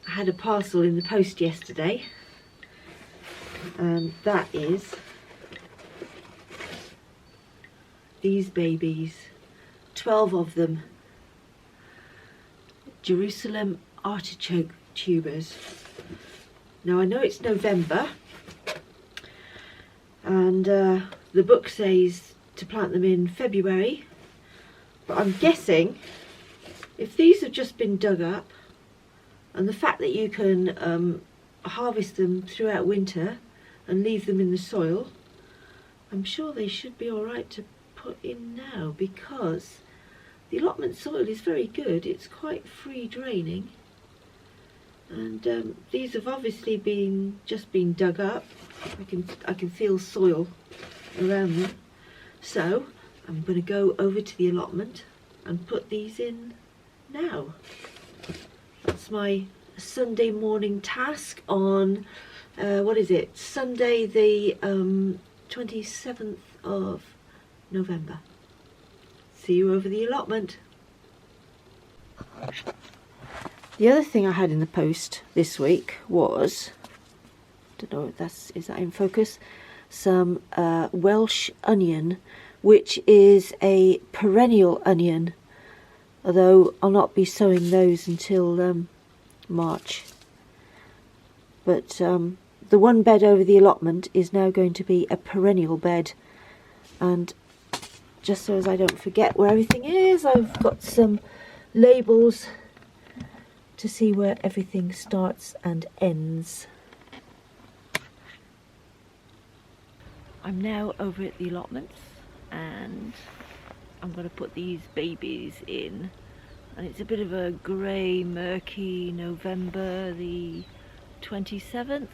I had a parcel in the post yesterday, and that is these babies, 12 of them, Jerusalem artichoke tubers. Now I know it's November, and the book says to plant them in February, but I'm guessing if these have just been dug up, and the fact that you can harvest them throughout winter and leave them in the soil, I'm sure they should be alright to put in now, because the allotment soil is very good. It's quite free draining, and these have obviously just been dug up. I can feel soil around them, so I'm going to go over to the allotment and put these in now. That's my Sunday morning task on what is it, Sunday the 27th of November. See you over the allotment. The other thing I had in the post this week was, don't know if is that in focus, some Welsh onion, which is a perennial onion, although I'll not be sowing those until March. But the one bed over the allotment is now going to be a perennial bed, and just so as I don't forget where everything is, I've got some labels to see where everything starts and ends. I'm now over at the allotments, and I'm going to put these babies in, and it's a bit of a grey, murky November the 27th,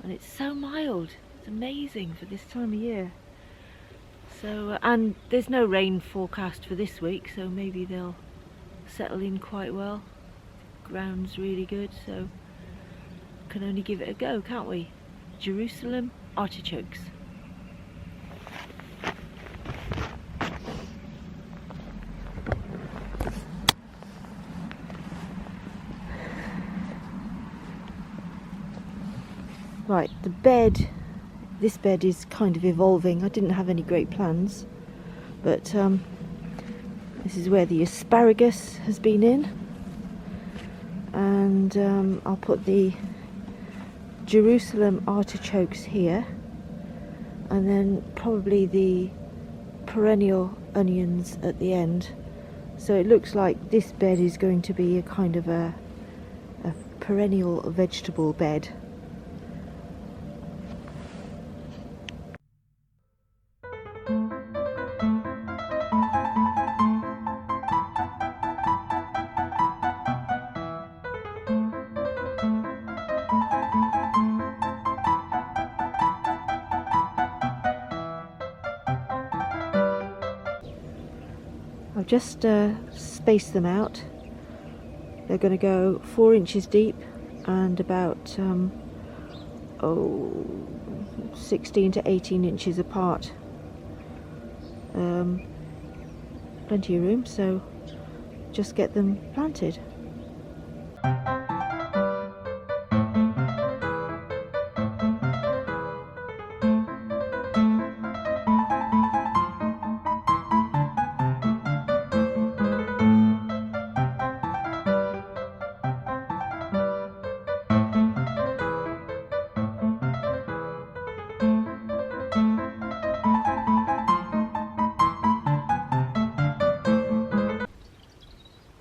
and it's so mild. It's amazing for this time of year. So and there's no rain forecast for this week, so maybe they'll settle in quite well. The ground's really good, so can only give it a go, can't we? Jerusalem artichokes. Right, this bed is kind of evolving. I didn't have any great plans, but this is where the asparagus has been in, and I'll put the Jerusalem artichokes here, and then probably the perennial onions at the end. So it looks like this bed is going to be a kind of a perennial vegetable bed. I've just spaced them out. They're going to go 4 inches deep and about 16 to 18 inches apart. Plenty of room, so just get them planted.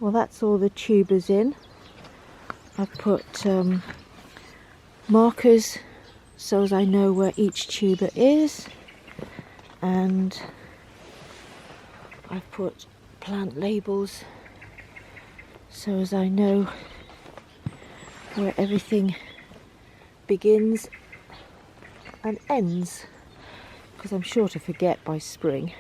Well, that's all the tubers in. I've put markers so as I know where each tuber is, and I've put plant labels so as I know where everything begins and ends, because I'm sure to forget by spring.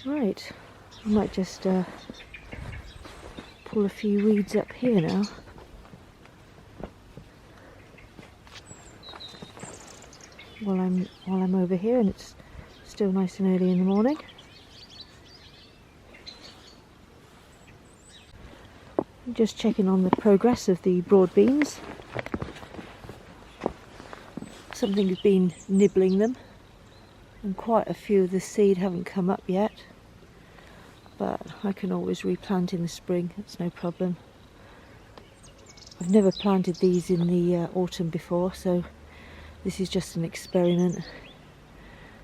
Right, I might just pull a few weeds up here now. while I'm over here, and it's still nice and early in the morning. I'm just checking on the progress of the broad beans. Something has been nibbling them, and quite a few of the seed haven't come up yet, but I can always replant in the spring, it's no problem. I've never planted these in the autumn before, so this is just an experiment.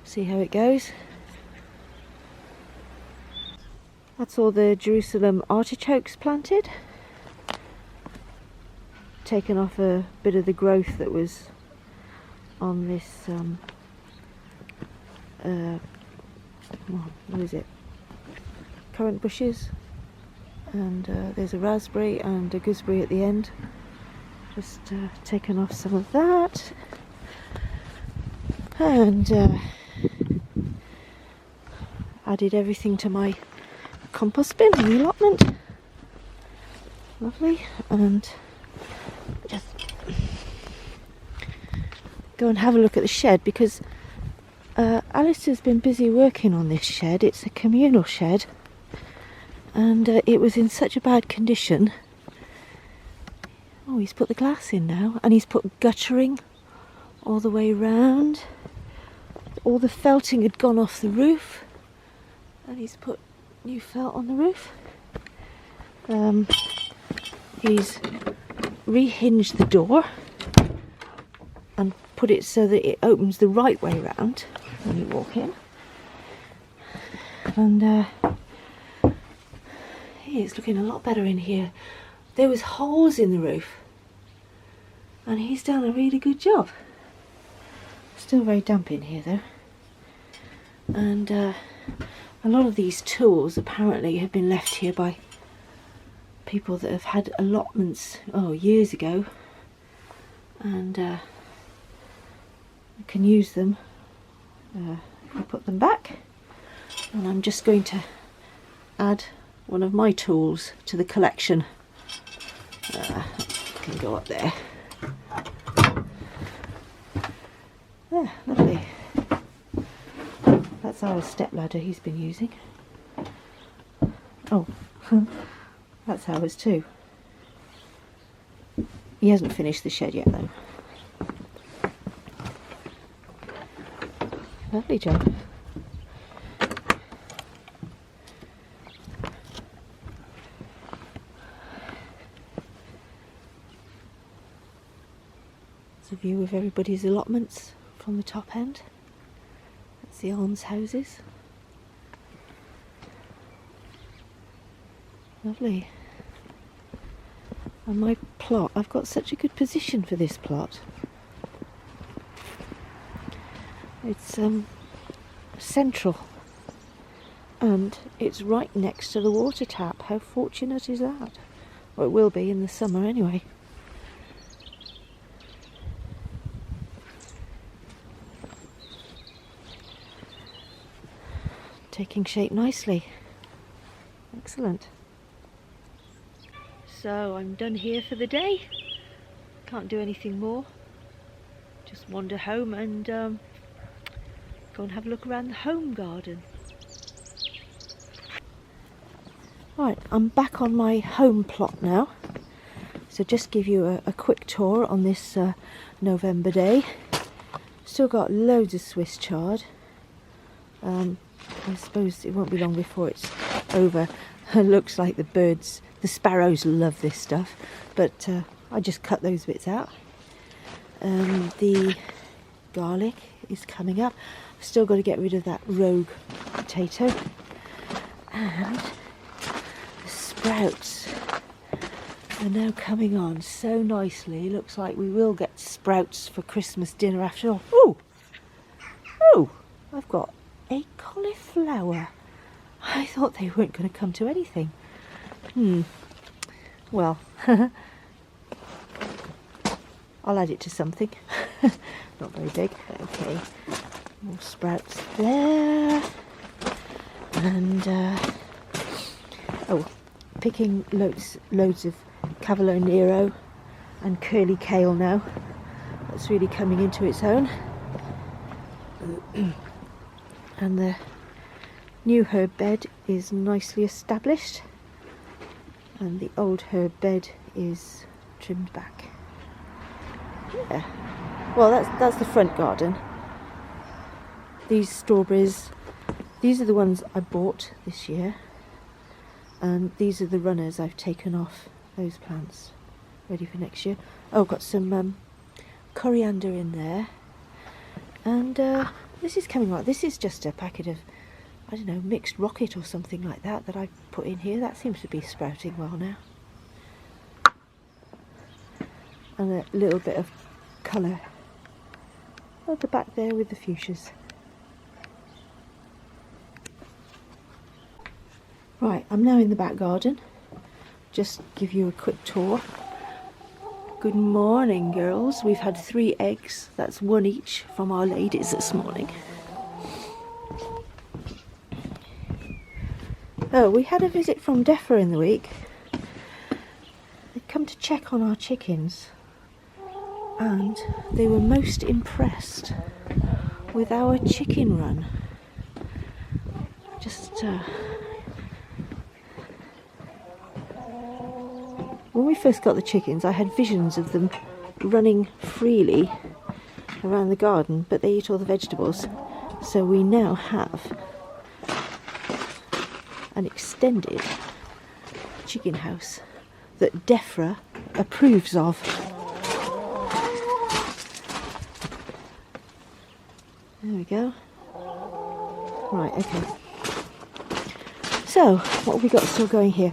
See how it goes. That's all the Jerusalem artichokes planted. Taken off a bit of the growth that was on this what is it, currant bushes, and there's a raspberry and a gooseberry at the end. Just taken off some of that, and added everything to my compost bin in the allotment. Lovely. And just go and have a look at the shed, because Alistair's been busy working on this shed. It's a communal shed, and it was in such a bad condition. Oh, he's put the glass in now, and he's put guttering all the way round. All the felting had gone off the roof, and he's put new felt on the roof. He's rehinged the door and put it so that it opens the right way round when you walk in. And it's looking a lot better in here. There was holes in the roof, and he's done a really good job. Still very damp in here though. And a lot of these tools apparently have been left here by people that have had allotments years ago, and I can use them if I put them back. And I'm just going to add one of my tools to the collection. Can go up there. There, lovely. That's our step ladder he's been using. Oh, that's ours too. He hasn't finished the shed yet though. Lovely job. It's a view of everybody's allotments from the top end. That's the almshouses. Lovely. And my plot, I've got such a good position for this plot. It's central, and it's right next to the water tap. How fortunate is that? Well, it will be in the summer anyway. Taking shape nicely. Excellent. So I'm done here for the day. Can't do anything more. Just wander home and go and have a look around the home garden. Right, I'm back on my home plot now. So just give you a quick tour on this November day. Still got loads of Swiss chard. I suppose it won't be long before it's over. It looks like the birds, the sparrows love this stuff, but I just cut those bits out. The garlic is coming up. I've still got to get rid of that rogue potato. And the sprouts are now coming on so nicely. Looks like we will get sprouts for Christmas dinner after all. Oh! Oh! I've got a cauliflower. I thought they weren't going to come to anything. Well, I'll add it to something. Not very big. Okay, more sprouts there. And picking loads of Cavolo Nero and curly kale now. That's really coming into its own. And the new herb bed is nicely established, and the old herb bed is trimmed back. Yeah. Well, that's the front garden. These strawberries, these are the ones I bought this year, and these are the runners I've taken off those plants, ready for next year. Oh, got some coriander in there, and this is coming right. This is just a packet of, I don't know, mixed rocket or something like that I put in here. That seems to be sprouting well now. And a little bit of colour at the back there with the fuchsias. Right, I'm now in the back garden. Just give you a quick tour. Good morning, girls. We've had 3 eggs. That's 1 each from our ladies this morning. Oh, we had a visit from DEFRA in the week. They'd come to check on our chickens, and they were most impressed with our chicken run. When we first got the chickens, I had visions of them running freely around the garden, but they eat all the vegetables. So we now have an extended chicken house that DEFRA approves of. There we go. Right, okay. So, what have we got still going here?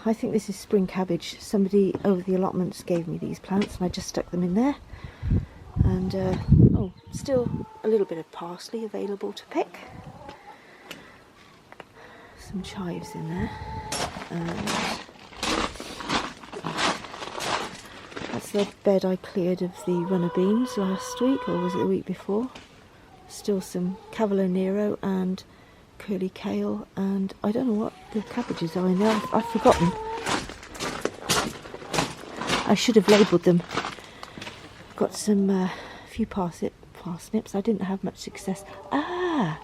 I think this is spring cabbage. Somebody over the allotments gave me these plants and I just stuck them in there. And, oh, still a little bit of parsley available to pick. Some chives in there. And that's the bed I cleared of the runner beans last week, or was it the week before? Still some Cavolo Nero and curly kale, and I don't know what the cabbages are in there. I've forgotten. I should have labelled them. Got some few parsnips. I didn't have much success. Oh,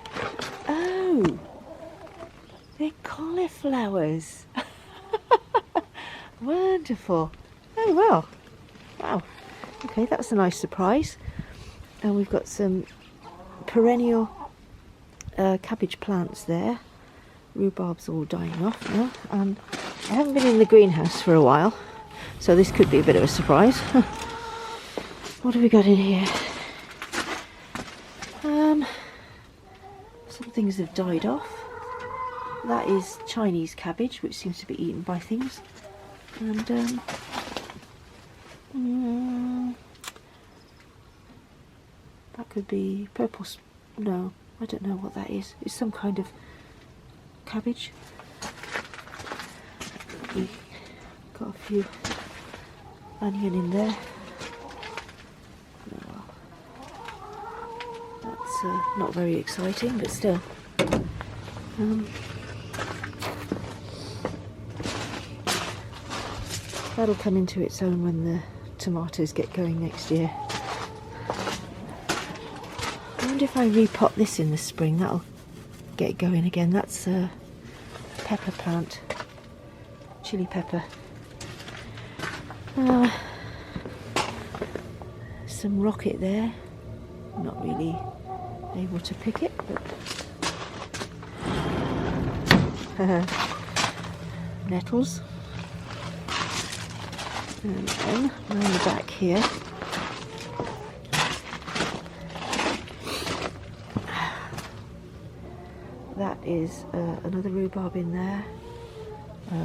they're cauliflowers. Wonderful. Oh well. Wow. Okay, that's a nice surprise. And we've got some perennial cabbage plants there. Rhubarb's all dying off now, and I haven't been in the greenhouse for a while, so this could be a bit of a surprise. What have we got in here? Some things have died off. That is Chinese cabbage, which seems to be eaten by things, and that could be purple. No, I don't know what that is. It's some kind of cabbage. We got a few onion in there. Oh, that's not very exciting, but still. That'll come into its own when the tomatoes get going next year. I wonder if I repot this in the spring, that'll get it going again. That's a pepper plant, chili pepper. Some rocket there, not really able to pick it, but nettles. And then around the back here, that is another rhubarb in there,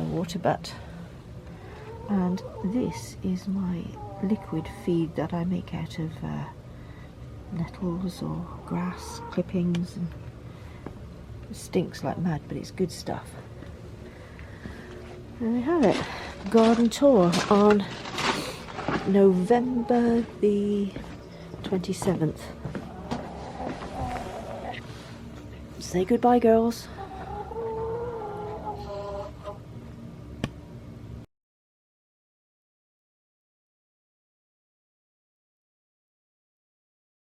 water butt, and this is my liquid feed that I make out of nettles or grass clippings, and it stinks like mad, but it's good stuff. There we have it. Garden tour on November the 27th. Say goodbye, girls.